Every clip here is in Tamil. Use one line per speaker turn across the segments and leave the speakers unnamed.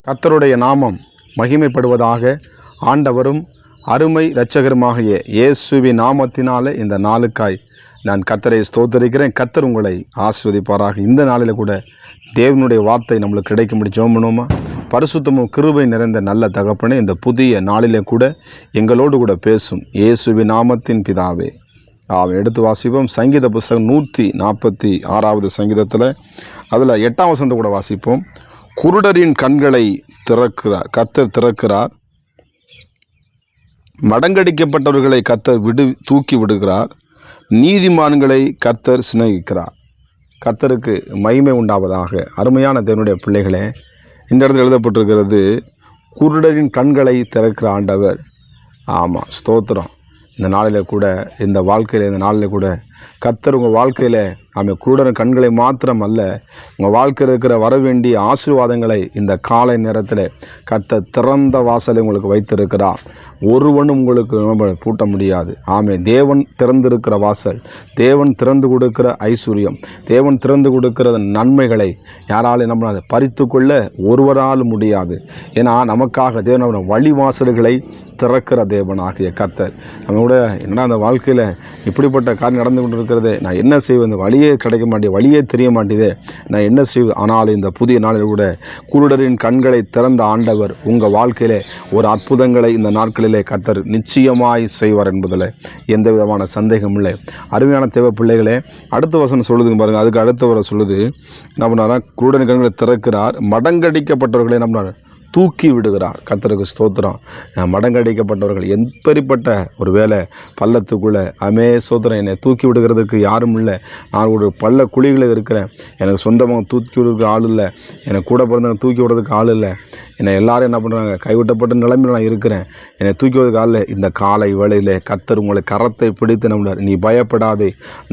கர்த்தருடைய நாமம் மகிமைப்படுவதாக. ஆண்டவரும் அருமை இரட்சகருமாகிய இயேசுவின் நாமத்தினாலே இந்த நாளுக்காய் நான் கர்த்தரை ஸ்தோத்தரிக்கிறேன். கர்த்தர் உங்களை ஆசீர்வதிப்பாராக. இந்த நாளில் கூட தேவனுடைய வார்த்தை நம்மளுக்கு கிடைக்கும்படி ஜெபம் பண்ணுவோமா? பரிசுத்தமும் கிருபை நிறைந்த நல்ல தகப்பனே, இந்த புதிய நாளிலே கூட எங்களோடு கூட பேசும் இயேசுவின் நாமத்தின் பிதாவே. எடுத்து வாசிப்போம். சங்கீத புஸ்தகம் 146வது சங்கீதத்தில் அதில் 8ஆம் வசனத்தை கூட வாசிப்போம். குருடரின் கண்களை கர்த்தர் திறக்கிறார், மடங்கடிக்கப்பட்டவர்களை கர்த்தர் தூக்கி விடுகிறார், நீதிமான்களை கர்த்தர் சிநேகிக்கிறார். கர்த்தருக்கு மகிமை உண்டாவதாக. அருமையான தேவனுடைய பிள்ளைகளே, இந்த இடத்துல எழுதப்பட்டிருக்கிறது குருடரின் கண்களை திறக்கிற ஆண்டவர். ஆமாம், ஸ்தோத்திரம். இந்த நாளில் கூட, இந்த வாழ்க்கையில், இந்த நாளில் கூட கர்த்தர் உங்கள் வாழ்க்கையில் குருடரின் கண்களை மாத்திரம் அல்ல, உங்கள் வாழ்க்கையில் இருக்கிற வரவேண்டிய ஆசீர்வாதங்களை இந்த காலை நேரத்தில் கர்த்தர் திறந்த வாசலை உங்களுக்கு வைத்திருக்கிறார். ஒருவனும் உங்களுக்கு பூட்ட முடியாது. தேவன் திறந்திருக்கிற வாசல், தேவன் திறந்து கொடுக்கிற ஐஸ்வர்யம், தேவன் திறந்து கொடுக்கிற நன்மைகளை யாராலும் நம்மளால் பறித்து கொள்ள ஒருவராலும் முடியாது. ஏன்னா நமக்காக தேவன் வழிவாசல்களை திறக்கிற தேவனாகிய கர்த்தர். நம்ம கூட என்னடா அந்த வாழ்க்கையில் இப்படிப்பட்ட காரியம் நடந்து கொண்டு இருக்கிறதே, நான் என்ன செய்வேன், இந்த வழியே கிடைக்க மாட்டேன், வழியே தெரிய மாட்டேதே, நான் என்ன செய்வது? ஆனால் இந்த புதிய நாளில் கூட குருடரின் கண்களை திறந்த ஆண்டவர் உங்கள் வாழ்க்கையிலே ஒரு அற்புதங்களை இந்த நாட்களிலே கர்த்தர் நிச்சயமாய் செய்வார் என்பதில் எந்த விதமான சந்தேகம் இல்லை. அருமையான தேவ பிள்ளைகளே, அடுத்த வசனம் சொல்லுதுங்க பாருங்கள். அதுக்கு அடுத்த வர சொல்லுது, என்ன பண்ணாரா? குருடரின் கண்களை திறக்கிறார், மடங்கடிக்கப்பட்டவர்களை நம்ம தூக்கி விடுகிறார். கர்த்தருக்கு ஸ்தோத்திரம். மடங்கடிக்கப்பட்டவர்கள் எப்படிப்பட்ட ஒரு வேலை பள்ளத்துக்குள்ளே சோத்திரம், என்னை தூக்கி விடுகிறதுக்கு யாரும் இல்லை, நான் ஒரு பள்ள குழிகளில் இருக்கிறேன், எனக்கு சொந்தமாக தூக்கி விடுறதுக்கு ஆள் இல்லை, எனக்கு கூட பிறந்தவங்க தூக்கி விடுறதுக்கு ஆள் இல்லை, என்னை எல்லாரும் என்ன பண்ணுறாங்க, கைவிட்டப்பட்ட நிலைமையில் நான் இருக்கிறேன், என்னை தூக்கி விடுறதுக்கு ஆள் இல்லை. இந்த காலை வேளையில் கர்த்தர் உங்களை கரத்தை பிடித்து நம்பினார். நீ பயப்படாதே,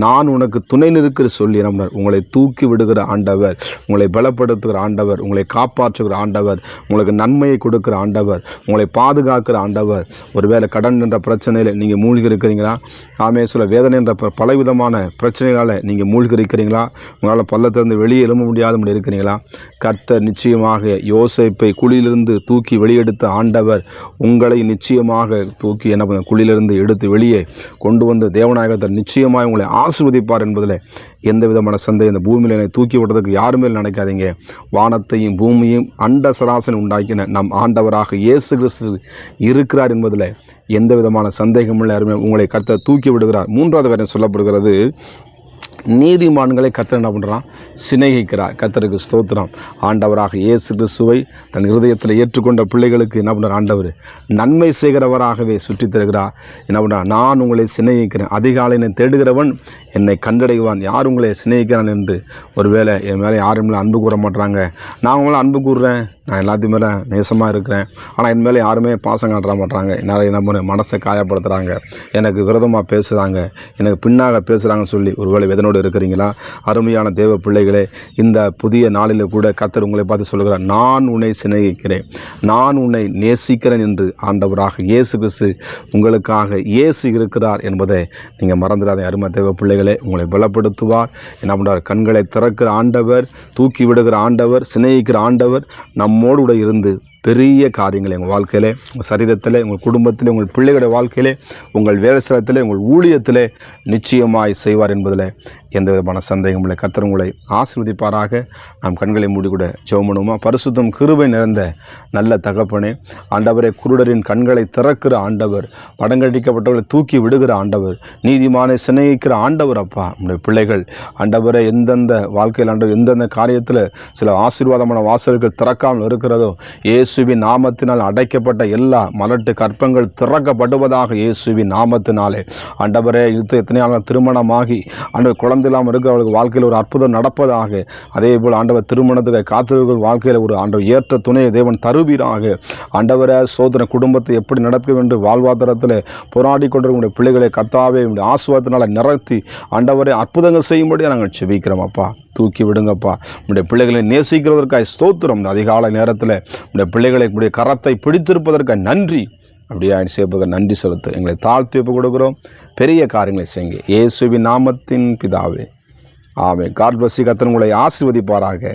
நான் உனக்கு துணை நிற்கிற சொல்லி நம்பினார். உங்களை தூக்கி விடுகிற ஆண்டவர், உங்களை பலப்படுத்துகிற ஆண்டவர், உங்களை காப்பாற்றுகிற ஆண்டவர், உங்களுக்கு நன்மையை கொடுக்கிற ஆண்டவர், உங்களை பாதுகாக்கிற ஆண்டவர். ஒருவேளை கடன் என்ற பிரச்சனையில் நீங்கள் மூழ்கி இருக்கிறீங்களா? சொல்ல வேதனை என்ற பலவிதமான பிரச்சனைகளால் நீங்கள் மூழ்கி இருக்கிறீங்களா? உங்களால் பள்ளத்திலிருந்து வெளியே எழும்ப முடியாத இருக்கிறீங்களா? கர்த்தர் நிச்சயமாக யோசேப்பை குழியிலிருந்து தூக்கி வெளியெடுத்த ஆண்டவர் உங்களை நிச்சயமாக தூக்கி குழியிலிருந்து எடுத்து வெளியே கொண்டு வந்து தேவநாயகர் நிச்சயமாக உங்களை ஆசீர்வதிப்பார் என்பதில் எந்த விதமான சந்தேகம். இந்த பூமியில் என்னை தூக்கி விடுறதுக்கு யாருமே நினைக்காதீங்க. வானத்தையும் பூமியும் அண்ட சராசனை உண்டாக்கின நம் ஆண்டவராக இயேசு கிறிஸ்து இருக்கிறார் என்பதில் எந்த விதமான சந்தேகமுள்ள அருமை உங்களை கர்த்தர் தூக்கி விடுகிறார். 3வது வரை சொல்லப்படுகிறது, நீதிமான்களை கர்த்தர் என்ன பண்ணுறான்? சிநேகிக்கிறார். கர்த்தருக்கு ஸ்தோத்திரம். ஆண்டவராக இயேசு கிறிஸ்துவை தன் இருதயத்தில் ஏற்றுக்கொண்ட பிள்ளைகளுக்கு என்ன பண்ணுறார்? ஆண்டவர் நன்மை செய்கிறவராகவே சுற்றி தருகிறார். என்ன பண்ணுறார்? நான் உங்களை சிநேகிக்கிறேன், அதிகாலையை தேடுகிறவன் என்னை கண்டடைவான். யார் உங்களை சிநேகிக்கிறான் என்று ஒருவேளை என் மேலே யாரும் மேலே அன்பு கூற மாட்டுறாங்க, நான் உங்களை அன்பு கூறுறேன், நான் எல்லாத்தையும் மேலே நேசமாக இருக்கிறேன், ஆனால் என் மேலே யாருமே பாசம் காட்ட மாட்டாங்க, என்னால் என்ன மனசை காயப்படுத்துகிறாங்க, எனக்கு விரோதமாக பேசுகிறாங்க, எனக்கு பின்னாக பேசுகிறாங்கன்னு சொல்லி ஒருவேளை வேதனோடு இருக்கிறீங்களா? அருமையான தேவ பிள்ளைகளே, இந்த புதிய நாளில் கூட கர்த்தர் உங்களை பார்த்து சொல்கிறார், நான் உன்னை சிநேகிக்கிறேன், நான் உன்னை நேசிக்கிறேன் என்று ஆண்டவராக இயேசு கிறிஸ்து உங்களுக்காக இயேசு இருக்கிறார் என்பதை நீங்கள் மறந்துடாதே. அருமை தேவ பிள்ளைகளே, உங்களை பலப்படுத்துவார். என்ன பண்ணுறார்? கண்களை திறக்கிற ஆண்டவர், தூக்கி விடுகிற ஆண்டவர், சிநேகிக்கிற ஆண்டவர் நம்மோடு கூட இருந்து பெரிய காரியங்களை உங்கள் வாழ்க்கையிலே, உங்கள் சரீரத்தில், உங்கள் குடும்பத்தில், உங்கள் பிள்ளைகளுடைய வாழ்க்கையிலே, உங்கள் வேலைஸ்தலத்தில், உங்கள் ஊழியத்திலே நிச்சயமாய் செய்வார் என்பதில் எந்த விதமான சந்தேகம் இல்லை. கர்த்தர் உங்களை ஆசீர்வதிப்பாராக. நாம் கண்களை மூடி கூட ஜெபம் பண்ணுவோமா? பரிசுத்தம் கிருபை நிறைந்த நல்ல தகப்பனே, ஆண்டவரே, குருடரின் கண்களை திறக்கிற ஆண்டவர், படங்கடிக்கப்பட்டவர்களை தூக்கி விடுகிற ஆண்டவர், நீதிமானை சிநேகிக்கிற ஆண்டவர். அப்பா, நம்முடைய பிள்ளைகள் ஆண்டவரை எந்தெந்த வாழ்க்கையில் ஆண்டவர் எந்தெந்த காரியத்தில் சில ஆசீர்வாதமான வாசல்கள் திறக்காமல் இருக்கிறதோ, இயேசுவின் நாமத்தினால் அடைக்கப்பட்ட எல்லா மலட்டு கற்பங்கள் திறக்கப்படுவதாக. இயேசுவின் நாமத்தினாலே ஆண்டவரே, எத்தனையான திருமணமாகி ஆண்டவர் குழந்தை இல்லாமல் இருக்க அவளுக்கு வாழ்க்கையில் ஒரு அற்புதம் நடப்பதாக. அதே போல் ஆண்டவர் திருமணத்துக்கு காத்திருக்கிற வாழ்க்கையில் ஒரு ஆண்டவர் ஏற்ற துணையை தேவன் தருவீராக. ஆண்டவரை சோதனை குடும்பத்தை எப்படி நடக்க வேண்டும், வாழ்வாதாரத்தில் போராடி கொண்டிருக்கிற பிள்ளைகளை கர்த்தாவே ஆசீர்வாதத்தினால நிறுத்தி ஆண்டவரை அற்புதங்கள் செய்யும்படியாக நாங்கள் செபிக்கிறோம். அப்பா, தூக்கி விடுங்கப்பா. நம்முடைய பிள்ளைகளை நேசிக்கிறதற்காக ஸ்தோத்திரம். இந்த அதிகாலை நேரத்தில் நம்முடைய பிள்ளைகளை கரத்தை பிடித்திருப்பதற்காக நன்றி. அப்படியே சேப்புக நன்றி செலுத்த எங்களை தாழ்த்தி ஒப்பு கொடுக்குறோம். பெரிய காரியங்களை செய்யுங்க இயேசுவின் நாமத்தின் பிதாவே, ஆமென். God bless you. கர்த்தர் உங்களை ஆசீர்வதிப்பாராக.